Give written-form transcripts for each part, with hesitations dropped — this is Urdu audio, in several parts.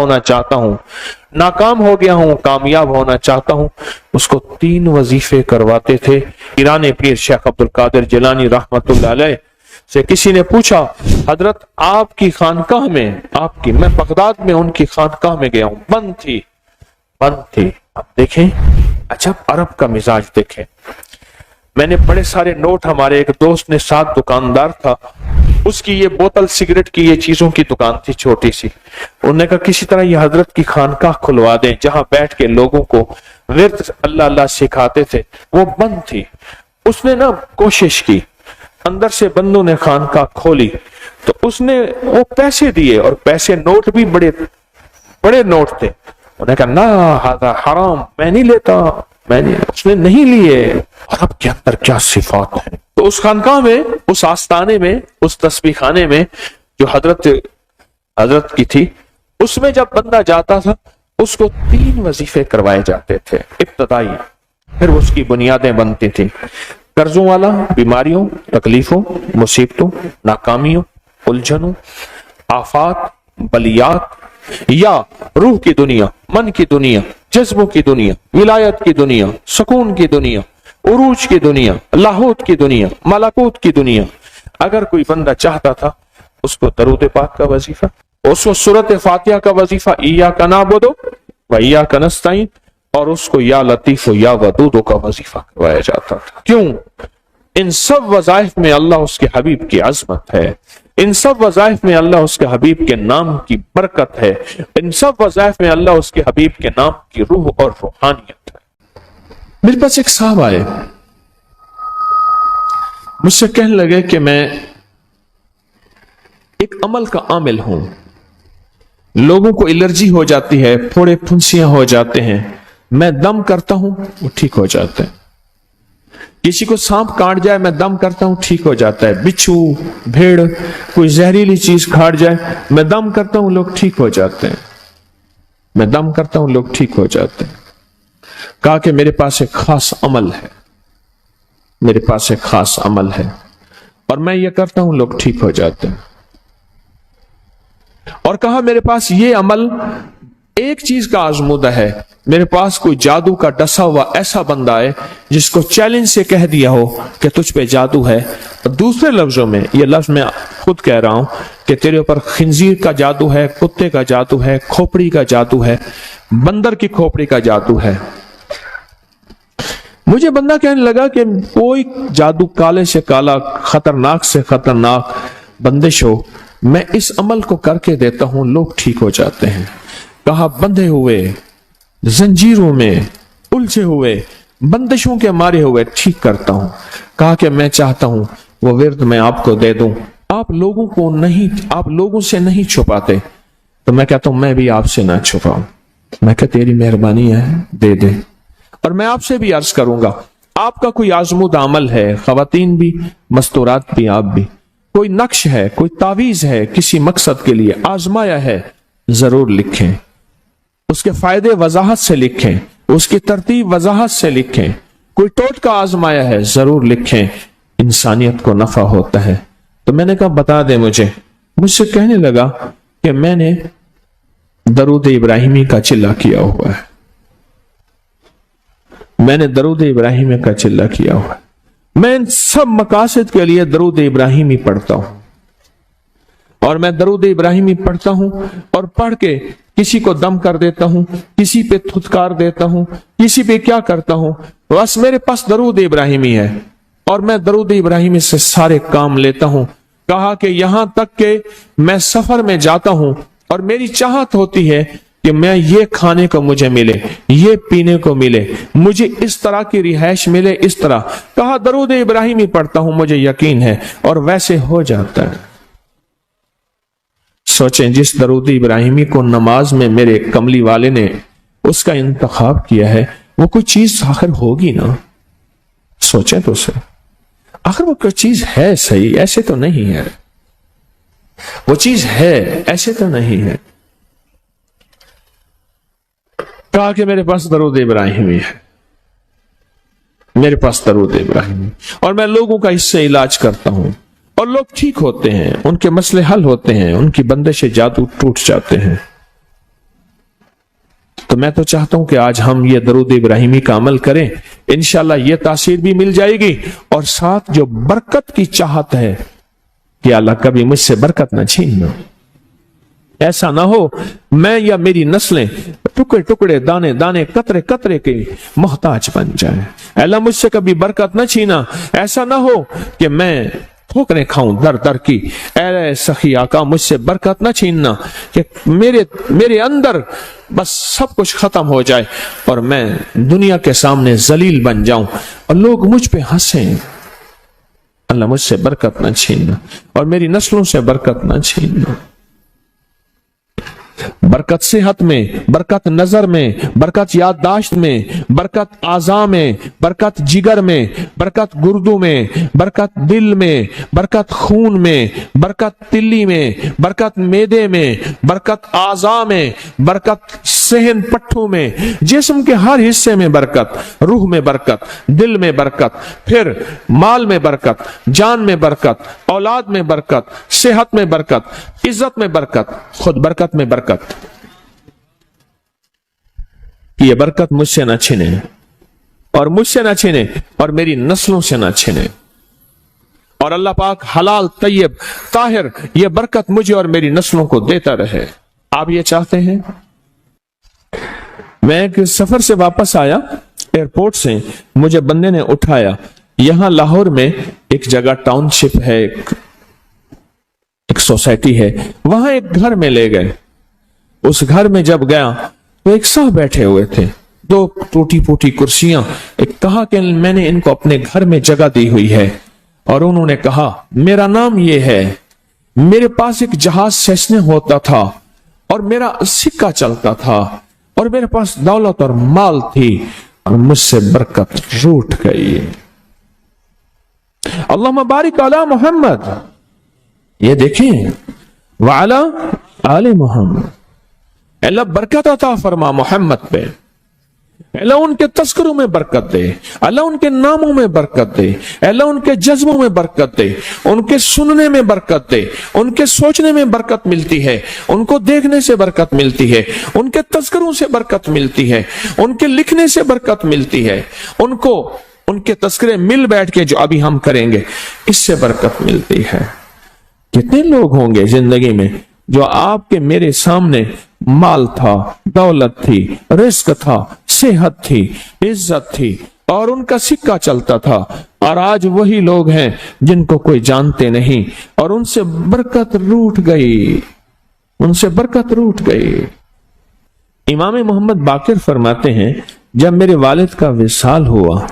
ہونا چاہتا ہوں، ناکام ہو گیا ہوں، کامیاب ہونا چاہتا ہوں، اس کو 3 وظیفے کرواتے تھے۔ پیران پیر شیخ عبد القادر جیلانی رحمت اللہ علیہ سے کسی نے پوچھا، حضرت آپ کی خانقاہ میں، میں بغداد میں ان کی خانقاہ میں گیا ہوں، بند تھی۔ اب دیکھیں عجب عرب کا مزاج دیکھیں۔ میں نے بڑے سارے نوٹ، ہمارے ایک دوست نے، 7 دکاندار تھا، اس کی یہ بوتل سگریٹ کی یہ چیزوں کی دکان تھی چھوٹی سی، انہوں نے کہا کسی طرح یہ حضرت کی خانقاہ کھلوا دیں جہاں بیٹھ کے لوگوں کو ورد اللہ اللہ سکھاتے تھے، وہ بند تھی۔ اس نے کوشش کی، اندر سے بندوں نے خانقاہ کھولی تو اس نے وہ پیسے دیے، اور پیسے نوٹ بھی بڑے بڑے نوٹ تھے۔ انہوں نے کہا نا ہذا حرام، میں نہیں لیتا، اس نے نہیں لیے۔ اور اب کے اندر کیا صفات ہیں۔ تو اس خانقاہ میں، اس آستانے میں، اس تسبیح خانے میں جو حضرت کی تھی، اس میں جب بندہ جاتا تھا اس کو 3 وظیفے کروائے جاتے تھے ابتدائی، پھر اس کی بنیادیں بنتی تھیں۔ قرضوں والا، بیماریوں، تکلیفوں، مصیبتوں، ناکامیوں، الجھنوں، آفات، بلیات، یا روح کی دنیا، من کی دنیا، جذبوں کی دنیا، ولایت کی دنیا، سکون کی دنیا، عروج کی دنیا، لاہوت کی دنیا، ملکوت کی دنیا۔ اگر کوئی بندہ چاہتا تھا اس کو درود پاک کا وظیفہ، اس کو سورۃ فاتحہ کا وظیفہ، ایاک نعبد و ایاک نستعین، اور اس کو یا لطیف یا ودود کا وظیفہ کروایا جاتا تھا۔ کیوں؟ ان سب وظائف میں اللہ اس کے حبیب کی عظمت ہے، ان سب وظائف میں اللہ اس کے حبیب کے نام کی برکت ہے، ان سب وظائف میں اللہ اس کے حبیب کے نام کی روح اور روحانیت ہے۔ میرے پاس ایک صاحب آئے، مجھ سے کہنے لگے کہ میں ایک عمل کا عامل ہوں، لوگوں کو الرجی ہو جاتی ہے، پھوڑے پھنسیاں ہو جاتے ہیں، میں دم کرتا ہوں وہ ٹھیک ہو جاتے ہیں۔ کسی کو سانپ کاٹ جائے میں دم کرتا ہوں ٹھیک ہو جاتا ہے، بچھو، بھیڑ، کوئی زہریلی چیز کاٹ جائے میں دم کرتا ہوں لوگ ٹھیک ہو جاتے ہیں، میں دم کرتا ہوں لوگ ٹھیک ہو جاتے ہیں۔ کہا کہ میرے پاس ایک خاص عمل ہے، میرے پاس ایک خاص عمل ہے، اور میں یہ کرتا ہوں لوگ ٹھیک ہو جاتے ہیں۔ اور کہا میرے پاس یہ عمل ایک چیز کا آزمودہ ہے، میرے پاس کوئی جادو کا ڈسا ہوا ایسا بندہ ہے جس کو چیلنج سے کہہ دیا ہو کہ تجھ پہ جادو ہے، اور دوسرے لفظوں میں یہ لفظ میں خود کہہ رہا ہوں کہ تیرے اوپر خنزیر کا جادو ہے، کتے کا جادو ہے، کھوپڑی کا جادو ہے، بندر کی کھوپڑی کا جادو ہے۔ مجھے بندہ کہنے لگا کہ کوئی جادو کالے سے کالا، خطرناک سے خطرناک بندش ہو، میں اس عمل کو کر کے دیتا ہوں لوگ ٹھیک ہو جاتے ہیں۔ کہا بندھے ہوئے، زنجیروں میں الجھے ہوئے، بندشوں کے مارے ہوئے ٹھیک کرتا ہوں۔ کہا کہ میں چاہتا ہوں وہ ورد میں آپ کو دے دوں، آپ لوگوں سے نہیں چھپاتے، تو میں کہتا ہوں میں بھی آپ سے نہ چھپاؤں، میں کہ تیری مہربانی ہے دے دے۔ اور میں آپ سے بھی عرض کروں گا، آپ کا کوئی آزمودہ عمل ہے، خواتین بھی، مستورات بھی، آپ بھی، کوئی نقش ہے، کوئی تعویذ ہے، کسی مقصد کے لیے آزمایا ہے، ضرور لکھیں، اس کے فائدے وضاحت سے لکھیں، اس کی ترتیب وضاحت سے لکھیں۔ کوئی ٹوٹکا آزمایا ہے ضرور لکھیں، انسانیت کو نفع ہوتا ہے۔ تو میں نے کہا بتا دے مجھ سے کہنے لگا کہ میں نے درود ابراہیمی کا چلہ کیا ہوا ہے، میں نے درود ابراہیمی کا چلہ کیا ہوا ہے، میں ان سب مقاصد کے لیے درود ابراہیمی پڑھتا ہوں، اور میں درود ابراہیمی پڑھتا ہوں اور پڑھ کے کسی کو دم کر دیتا ہوں، کسی پہ تھتکار دیتا ہوں، کسی پہ کیا کرتا ہوں، بس میرے پاس درود ابراہیمی ہے اور میں درود ابراہیمی سے سارے کام لیتا ہوں۔ کہا کہ یہاں تک کہ میں سفر میں جاتا ہوں اور میری چاہت ہوتی ہے کہ میں یہ کھانے کو مجھے ملے، یہ پینے کو ملے، مجھے اس طرح کی رہائش ملے، اس طرح، کہا درود ابراہیمی پڑھتا ہوں، مجھے یقین ہے، اور ویسے ہو جاتا ہے۔ سوچیں جس درود ابراہیمی کو نماز میں میرے کملی والے نے اس کا انتخاب کیا ہے، وہ کوئی چیز آخر ہوگی نا، سوچیں تو سے آخر وہ کوئی چیز ہے صحیح، ایسے تو نہیں ہے، وہ چیز ہے ایسے تو نہیں ہے۔ کہا کہ میرے پاس درود ابراہیمی ہے، میرے پاس درود ابراہیمی، اور میں لوگوں کا اس سے علاج کرتا ہوں اور لوگ ٹھیک ہوتے ہیں، ان کے مسئلے حل ہوتے ہیں، ان کی بندش جادو ٹوٹ جاتے ہیں۔ تو میں تو چاہتا ہوں کہ آج ہم یہ درود ابراہیمی کا عمل کریں، انشاءاللہ یہ تاثیر بھی مل جائے گی، اور ساتھ جو برکت کی چاہت ہے کہ اللہ کبھی مجھ سے برکت نہ چھیننا، ایسا نہ ہو میں یا میری نسلیں ٹکڑے ٹکڑے دانے دانے قطرے قطرے کے محتاج بن جائیں۔ اللہ مجھ سے کبھی برکت نہ چھینا، ایسا نہ ہو کہ میں ٹھوکریں کھاؤں در در کی، اے سخی آقا مجھ سے برکت نہ چھیننا کہ میرے اندر بس سب کچھ ختم ہو جائے اور میں دنیا کے سامنے ذلیل بن جاؤں اور لوگ مجھ پہ ہنسیں۔ اللہ مجھ سے برکت نہ چھیننا اور میری نسلوں سے برکت نہ چھیننا۔ برکت صحت میں، برکت نظر میں، برکت یادداشت میں، برکت اعضاء میں، برکت جگر میں، برکت گردوں میں، برکت دل میں، برکت خون میں، برکت تلی میں، برکت معدے میں، برکت اعضاء میں، برکت صحن پٹھوں میں، جسم کے ہر حصے میں برکت، روح میں برکت، دل میں برکت، پھر مال میں برکت، جان میں برکت، اولاد میں برکت، صحت میں برکت، عزت میں برکت، خود برکت میں برکت۔ یہ برکت مجھ سے نہ چھنے اور مجھ سے نہ چھنے اور میری نسلوں سے نہ چھنے، اور اللہ پاک حلال طیب طاہر یہ برکت مجھے اور میری نسلوں کو دیتا رہے۔ آپ یہ چاہتے ہیں؟ میں ایک سفر سے واپس آیا، ایئرپورٹ سے مجھے بندے نے اٹھایا، یہاں لاہور میں ایک جگہ ٹاؤن شپ ہے، ایک سوسائٹی ہے، وہاں ایک گھر میں لے گئے۔ اس گھر میں جب گیا تو ایک صاحب بیٹھے ہوئے تھے، دو ٹوٹی پوٹی کرسیاں، ایک کہا کہ میں نے ان کو اپنے گھر میں جگہ دی ہوئی ہے، اور انہوں نے کہا میرا نام یہ ہے، میرے پاس ایک جہاز سیسنے ہوتا تھا اور میرا سکہ چلتا تھا اور میرے پاس دولت اور مال تھی اور مجھ سے برکت روٹ گئی۔ اللہم بارک علی محمد، یہ دیکھیں وعلی آل محمد، اللہ برکت عطا فرما محمد پہ، اللہ ان کے تذکروں میں برکت دے، اللہ ان کے ناموں میں برکت دے، اللہ ان کے جذبوں میں برکت دے، ان کے سننے میں برکت دے، ان کے سوچنے میں برکت ملتی ہے، ان کو دیکھنے سے برکت ملتی ہے، ان کے تذکروں سے برکت ملتی ہے، ان کے لکھنے سے برکت ملتی ہے، ان کے تذکرے مل بیٹھ کے جو ابھی ہم کریں گے اس سے برکت ملتی ہے۔ کتنے لوگ ہوں گے زندگی میں جو آپ کے میرے سامنے مال تھا، دولت تھی، رزق تھا، صحت تھی، عزت تھی اور ان کا سکہ چلتا تھا، اور آج وہی لوگ ہیں جن کو کوئی جانتے نہیں اور ان سے برکت روٹ گئی، ان سے برکت روٹ گئی۔ امام محمد باقر فرماتے ہیں جب میرے والد کا وصال ہوا،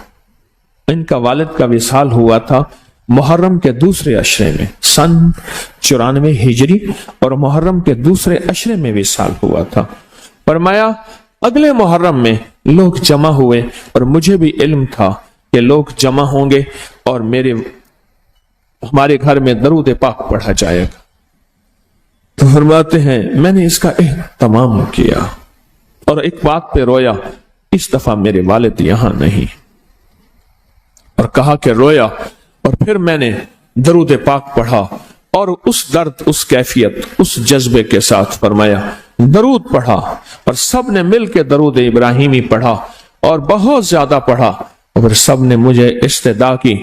ان کا والد کا وصال ہوا تھا محرم کے دوسرے عشرے میں، سن 94 ہجری، اور محرم کے دوسرے عشرے میں وصال ہوا تھا۔ فرمایا اگلے محرم میں لوگ جمع ہوئے اور مجھے بھی علم تھا کہ لوگ جمع ہوں گے اور ہمارے گھر میں درود پاک پڑھا جائے گا۔ تو فرماتے ہیں میں نے اس کا اہتمام کیا اور ایک بات پہ رویا، اس دفعہ میرے والد یہاں نہیں، اور کہا کہ رویا، اور پھر میں نے درود پاک پڑھا اور اس درد، اس کیفیت، اس جذبے کے ساتھ فرمایا درود پڑھا، اور سب نے مل کے درود ابراہیمی پڑھا اور بہت زیادہ پڑھا، اور پھر سب نے مجھے استدعا کی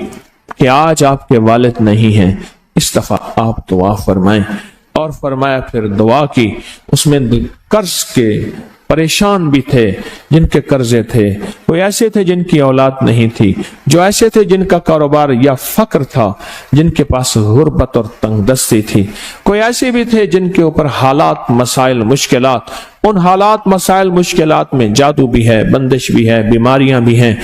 کہ آج آپ کے والد نہیں ہیں، اس دفعہ آپ دعا فرمائیں، اور فرمایا پھر دعا کی۔ اس میں قرض کے پریشان بھی تھے، جن کے قرضے تھے، کوئی ایسے تھے جن کی اولاد نہیں تھی، جو ایسے تھے جن کا کاروبار یا فقر تھا، جن کے پاس غربت اور تنگ دستی تھی، کوئی ایسے بھی تھے جن کے اوپر حالات، مسائل، مشکلات، ان حالات، مسائل، مشکلات میں جادو بھی ہے، بندش بھی ہے، بیماریاں بھی ہیں،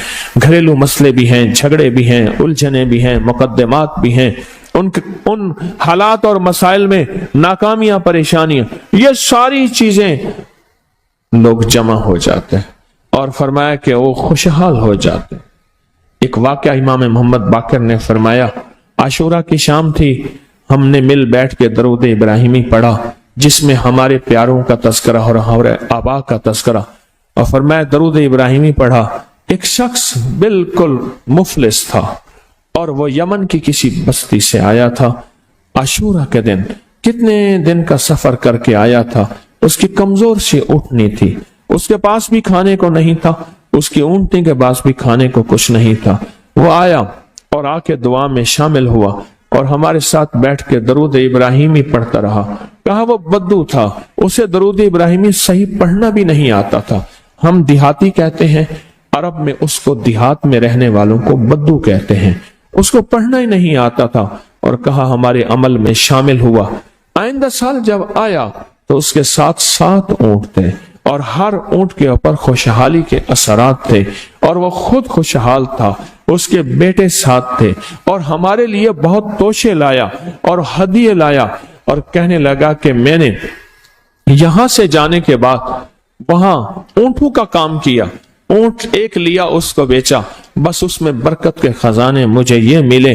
گھریلو مسئلے بھی ہیں، جھگڑے بھی ہیں، الجھنیں بھی ہیں، مقدمات بھی ہیں، ان حالات اور مسائل میں ناکامیاں، پریشانیاں، یہ ساری چیزیں لوگ جمع ہو جاتے ہیں، اور فرمایا کہ وہ خوشحال ہو جاتے ہیں۔ ایک واقعہ امام محمد باقر نے فرمایا، عاشورہ کی شام تھی، ہم نے مل بیٹھ کے درود ابراہیمی پڑھا جس میں ہمارے پیاروں کا تذکرہ اور ہمارے آبا کا تذکرہ، اور فرمایا درود ابراہیمی پڑھا۔ ایک شخص بالکل مفلس تھا اور وہ یمن کی کسی بستی سے آیا تھا، عاشورہ کے دن کتنے دن کا سفر کر کے آیا تھا، اس کی کمزور سی اٹھنی تھی، اس کے پاس بھی کھانے کو نہیں تھا، اس کی اونٹنی کے پاس بھی کھانے کو کچھ نہیں تھا۔ وہ آیا اور آ کے دعا میں شامل ہوا اور ہمارے ساتھ بیٹھ کے درود ابراہیمی پڑھتا رہا۔ کہا وہ بدو تھا، اسے درود ابراہیمی صحیح پڑھنا بھی نہیں آتا تھا۔ ہم دیہاتی کہتے ہیں، عرب میں اس کو دیہات میں رہنے والوں کو بدو کہتے ہیں۔ اس کو پڑھنا ہی نہیں آتا تھا اور کہا ہمارے عمل میں شامل ہوا۔ آئندہ سال جب آیا تو اس کے ساتھ 7 اونٹ تھے اور ہر اونٹ کے اوپر خوشحالی کے اثرات تھے اور وہ خود خوشحال تھا، اس کے بیٹے ساتھ تھے اور ہمارے لیے بہت توشے لایا اور ہدیے لایا اور کہنے لگا کہ میں نے یہاں سے جانے کے بعد وہاں اونٹوں کا کام کیا، اونٹ ایک لیا اس کو بیچا، بس اس میں برکت کے خزانے مجھے یہ ملے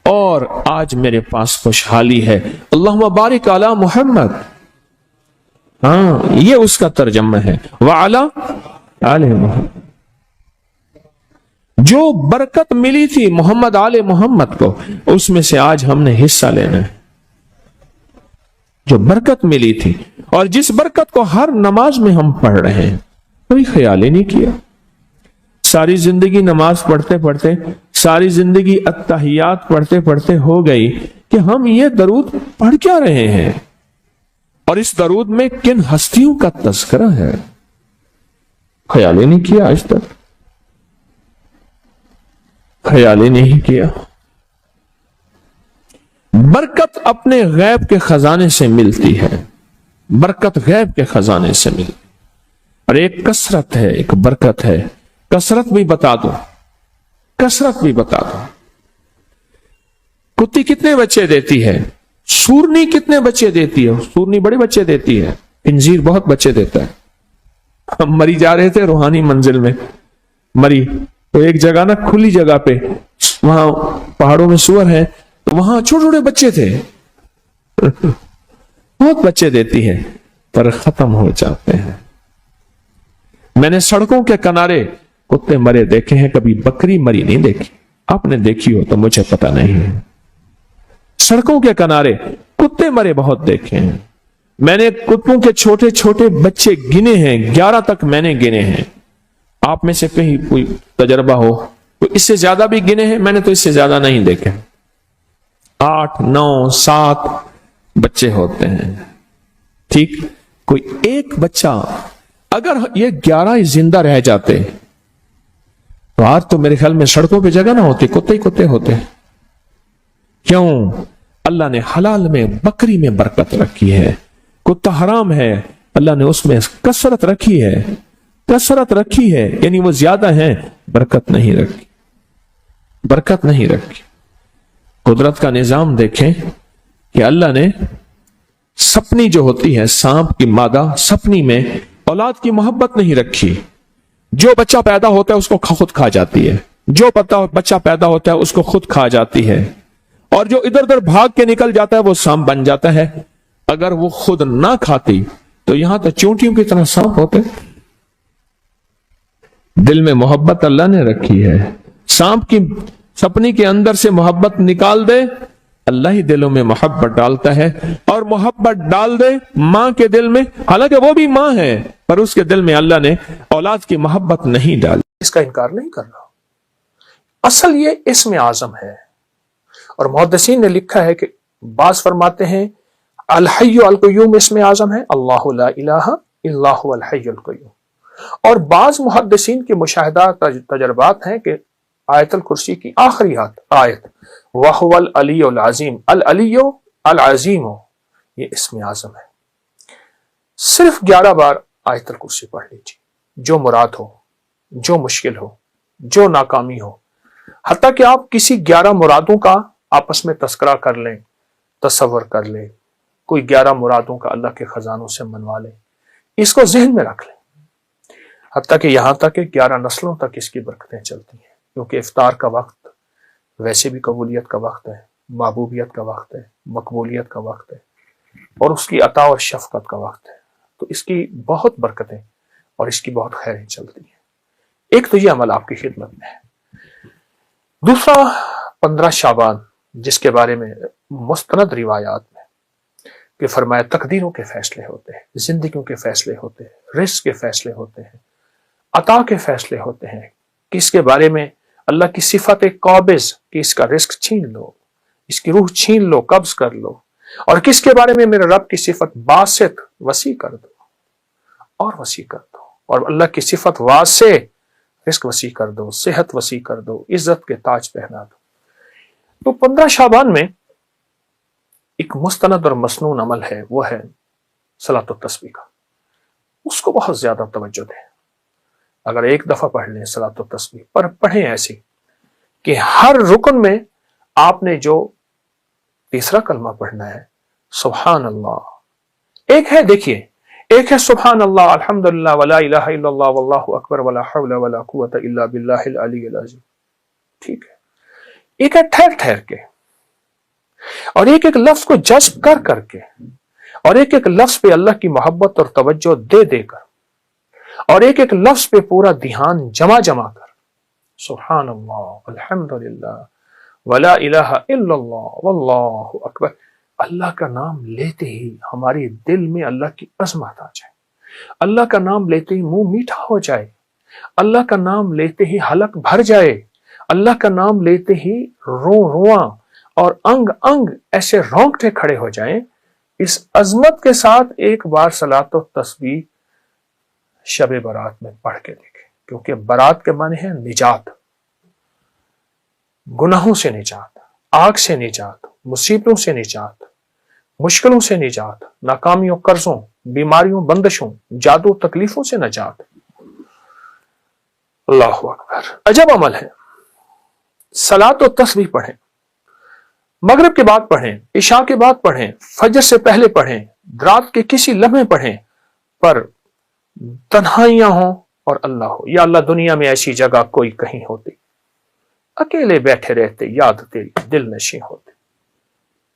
اور آج میرے پاس خوشحالی ہے۔ اللہم بارک علی محمد، ہاں یہ اس کا ترجمہ ہے، وعلی آل محمد۔ جو برکت ملی تھی محمد آل محمد کو، اس میں سے آج ہم نے حصہ لینا ہے۔ جو برکت ملی تھی اور جس برکت کو ہر نماز میں ہم پڑھ رہے ہیں، کوئی خیال ہی نہیں کیا۔ ساری زندگی نماز پڑھتے پڑھتے، ساری زندگی التحیات پڑھتے پڑھتے ہو گئی کہ ہم یہ درود پڑھ کیا رہے ہیں اور اس درود میں کن ہستیوں کا تذکرہ ہے، خیال ہی نہیں کیا، آج تک خیال ہی نہیں کیا۔ برکت اپنے غیب کے خزانے سے ملتی ہے، برکت غیب کے خزانے سے ملتی، اور ایک کثرت ہے، ایک برکت ہے۔ کثرت بھی بتا دو، کثرت بھی بتا دو۔ کتی کتنے بچے دیتی ہے؟ سورنی کتنے بچے دیتی ہے؟ سورنی بڑے بچے دیتی ہے، انجیر بہت بچے دیتا ہے۔ ہم مری جا رہے تھے روحانی منزل میں، مری تو ایک جگہ نا کھلی جگہ پہ، وہاں پہاڑوں میں سور ہے، تو وہاں چھوٹے چھوٹے بچے تھے، بہت بچے دیتی ہے پر ختم ہو جاتے ہیں۔ میں نے سڑکوں کے کنارے کتے مرے دیکھے ہیں، کبھی بکری مری نہیں دیکھی۔ آپ نے دیکھی ہو تو مجھے پتا نہیں ہے۔ سڑکوں کے کنارے کتے مرے بہت دیکھے ہیں۔ میں نے کتوں کے چھوٹے چھوٹے بچے گنے ہیں، 11 تک میں نے گنے ہیں۔ آپ میں سے کہیں کوئی تجربہ ہو تو اس سے زیادہ بھی گنے ہیں؟ میں نے تو اس سے زیادہ نہیں دیکھے۔ 8 9 7 بچے ہوتے ہیں، ٹھیک؟ کوئی ایک بچہ، اگر یہ 11 زندہ رہ جاتے تو آج تو میرے خیال میں سڑکوں پہ جگہ نہ ہوتی، کتے ہی کتے ہوتے۔ کیوں؟ اللہ نے حلال میں، بکری میں برکت رکھی ہے، کتا حرام ہے، اللہ نے اس میں کثرت رکھی ہے، کثرت رکھی ہے، یعنی وہ زیادہ ہیں، برکت نہیں رکھی، برکت نہیں رکھی۔ قدرت کا نظام دیکھیں کہ اللہ نے سپنی جو ہوتی ہے، سانپ کی مادہ سپنی میں اولاد کی محبت نہیں رکھی۔ جو بچہ پیدا ہوتا ہے اس کو خود کھا جاتی ہے، جو بچہ پیدا ہوتا ہے اس کو خود کھا جاتی ہے، اور جو ادھر ادھر بھاگ کے نکل جاتا ہے وہ سانپ بن جاتا ہے۔ اگر وہ خود نہ کھاتی تو یہاں تو چونٹیوں کی طرح سانپ ہوتے۔ دل میں محبت اللہ نے رکھی ہے، سانپ کی سپنی کے اندر سے محبت نکال دے، اللہ ہی دلوں میں محبت ڈالتا ہے، اور محبت ڈال دے ماں کے دل میں، حالانکہ وہ بھی ماں ہے، پر اس کے دل میں اللہ نے اولاد کی محبت نہیں ڈالی۔ اس کا انکار نہیں کر رہا، اصل یہ اسم اعظم ہے، اور محدثین نے لکھا ہے کہ بعض فرماتے ہیں الحی القیوم اسم اعظم ہے، اللہ لا الہ الا هو الحی القیوم، اور بعض محدثین کے مشاہدات تجربات ہیں کہ آیت الکرسی کی آخری آیت وَهُوَ الْعَلِيُّ الْعَظِيمُ، العلی العظیم، یہ اسم اعظم ہے۔ صرف 11 بار آیت الکرسی پڑھ لیجیے، جو مراد ہو، جو مشکل ہو، جو ناکامی ہو، حتیٰ کہ آپ کسی 11 مرادوں کا آپس میں تذکرہ کر لیں، تصور کر لیں، کوئی 11 مرادوں کا اللہ کے خزانوں سے منوا لیں، اس کو ذہن میں رکھ لیں، حتیٰ کہ یہاں تک کہ 11 نسلوں تک اس کی برکتیں چلتی ہیں، کیونکہ افطار کا وقت ویسے بھی قبولیت کا وقت ہے، محبوبیت کا وقت ہے، مقبولیت کا وقت ہے، اور اس کی عطا اور شفقت کا وقت ہے، تو اس کی بہت برکتیں اور اس کی بہت خیریں چلتی ہیں۔ ایک تو یہ عمل آپ کی خدمت میں ہے۔ دوسرا 15 شعبان، جس کے بارے میں مستند روایات میں کہ فرمایا تقدیروں کے فیصلے ہوتے ہیں، زندگیوں کے فیصلے ہوتے ہیں، رزق کے فیصلے ہوتے ہیں، عطا کے فیصلے ہوتے ہیں، کس کے بارے میں اللہ کی صفت قابض کہ اس کا رزق چھین لو، اس کی روح چھین لو، قبض کر لو، اور کس کے بارے میں میرے رب کی صفت باسط وسیع کر دو اور وسیع کر دو، اور اللہ کی صفت واسع رزق وسیع کر دو، صحت وسیع کر دو، عزت کے تاج پہنا دو۔ تو 15 شعبان میں ایک مستند اور مسنون عمل ہے، وہ ہے صلاۃ التسبیح کا، اس کو بہت زیادہ توجہ دیں۔ اگر ایک دفعہ پڑھ لیں صلاۃ التسبیح، پر پڑھیں ایسی کہ ہر رکن میں آپ نے جو تیسرا کلمہ پڑھنا ہے سبحان اللہ، ایک ہے دیکھیے، ایک ہے سبحان اللہ الحمدللہ ولا الہ الا اللہ واللہ اکبر ولا حول ولا قوت الا باللہ العلی العظیم، ٹھیک ہے، ایک ہے ٹھہر ٹھہر کے، اور ایک ایک لفظ کو جذب کر کر کے، اور ایک ایک لفظ پہ اللہ کی محبت اور توجہ دے دے کر، اور ایک ایک لفظ پہ پورا دھیان جمع جمع کر، سبحان اللہ الحمدللہ ولا الہ الا اللہ واللہ اکبر۔ اللہ کا نام لیتے ہی ہمارے دل میں اللہ کی عظمت آ جائے، اللہ کا نام لیتے ہی منہ میٹھا ہو جائے، اللہ کا نام لیتے ہی حلق بھر جائے، اللہ کا نام لیتے ہی رواں اور انگ انگ ایسے رونگٹے کھڑے ہو جائیں۔ اس عظمت کے ساتھ ایک بار صلاۃ و تسبیح شب برات میں پڑھ کے دیکھیں، کیونکہ برات کے معنی ہے نجات، گناہوں سے نجات، آگ سے نجات، مصیبتوں سے نجات، مشکلوں سے نجات، ناکامیوں، قرضوں، بیماریوں، بندشوں، جادو، تکلیفوں سے نجات۔ اللہ اکبر، عجب عمل ہے۔ صلاۃ و تسبیح پڑھیں، مغرب کے بعد پڑھیں، عشاء کے بعد پڑھیں، فجر سے پہلے پڑھیں، رات کے کسی لمحے پڑھیں، پر تنہائیاں ہوں اور اللہ ہو، یا اللہ دنیا میں ایسی جگہ کوئی کہیں ہوتی، اکیلے بیٹھے رہتے، یاد تیری دل نشیں ہوتے،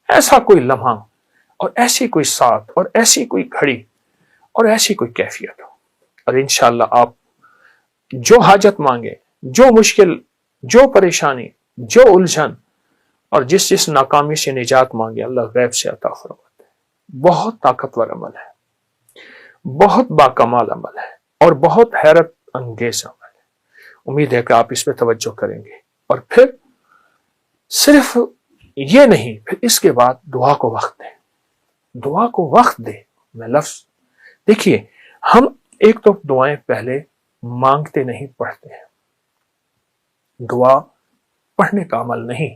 ایسا کوئی لمحہ اور ایسی کوئی ساتھ اور ایسی کوئی گھڑی اور ایسی کوئی کیفیت ہو، اور انشاءاللہ آپ جو حاجت مانگے، جو مشکل، جو پریشانی، جو الجھن اور جس ناکامی سے نجات مانگے، اللہ غیب سے عطا فرماتے ہیں۔ بہت طاقتور عمل ہے، بہت باکمال عمل ہے، اور بہت حیرت انگیز عمل ہے۔ امید ہے کہ آپ اس پہ توجہ کریں گے، اور پھر صرف یہ نہیں، پھر اس کے بعد دعا کو وقت دیں، دعا کو وقت دیں۔ میں لفظ دیکھیے، ہم ایک تو دعائیں پہلے مانگتے نہیں، پڑھتے ہیں۔ دعا پڑھنے کا عمل نہیں،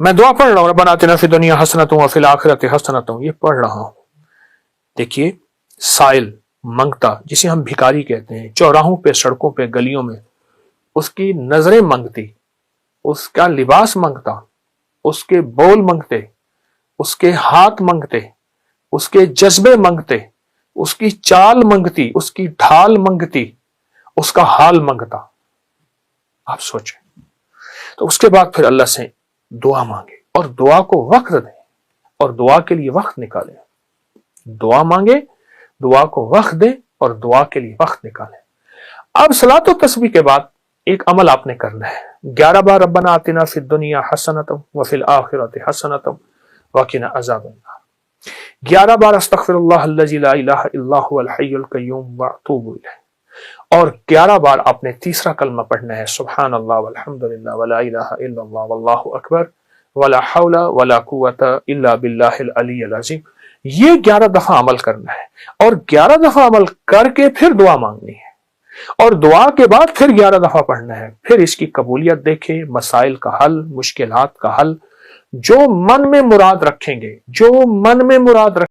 میں دعا پڑھ رہا ہوں ربنا آتنا فی الدنیا حسنۃ وفی الآخرۃ حسنۃ، یہ پڑھ رہا ہوں۔ دیکھیے، سائل منگتا، جسے ہم بھکاری کہتے ہیں، چوراہوں پہ، سڑکوں پہ، گلیوں میں، اس کی نظریں منگتی، اس کا لباس منگتا، اس کے بول منگتے، اس کے ہاتھ منگتے، اس کے جذبے منگتے، اس کی چال منگتی، اس کی ڈھال منگتی، اس کا حال منگتا۔ آپ سوچیں، تو اس کے بعد پھر اللہ سے دعا مانگے، اور دعا کو وقت دیں، اور دعا کے لیے وقت نکالیں۔ دعا مانگے، دعا کو وقت دیں، اور دعا کے لیے وقت نکالیں۔ اب صلاۃ و تسبیح کے بعد ایک عمل آپ نے کرنا ہے، 11 بار ربنا آتنا فی الدنیا حسنۃ وفی الآخرۃ حسنۃ وقنا عذاب النار، 11 بار استغفر اللہ الذی لا الہ الا هو الحی القیوم واتوب الیہ، اور 11 بار آپ نے تیسرا کلمہ پڑھنا ہے، سبحان اللہ والحمدللہ ولا الہ الا اللہ واللہ اکبر ولا حول ولا قوت الا باللہ العلی العظیم۔ یہ 11 دفعہ عمل کرنا ہے، اور 11 دفعہ عمل کر کے پھر دعا مانگنی ہے، اور دعا کے بعد پھر 11 دفعہ پڑھنا ہے۔ پھر اس کی قبولیت دیکھیں، مسائل کا حل، مشکلات کا حل، جو من میں مراد رکھیں گے، جو من میں مراد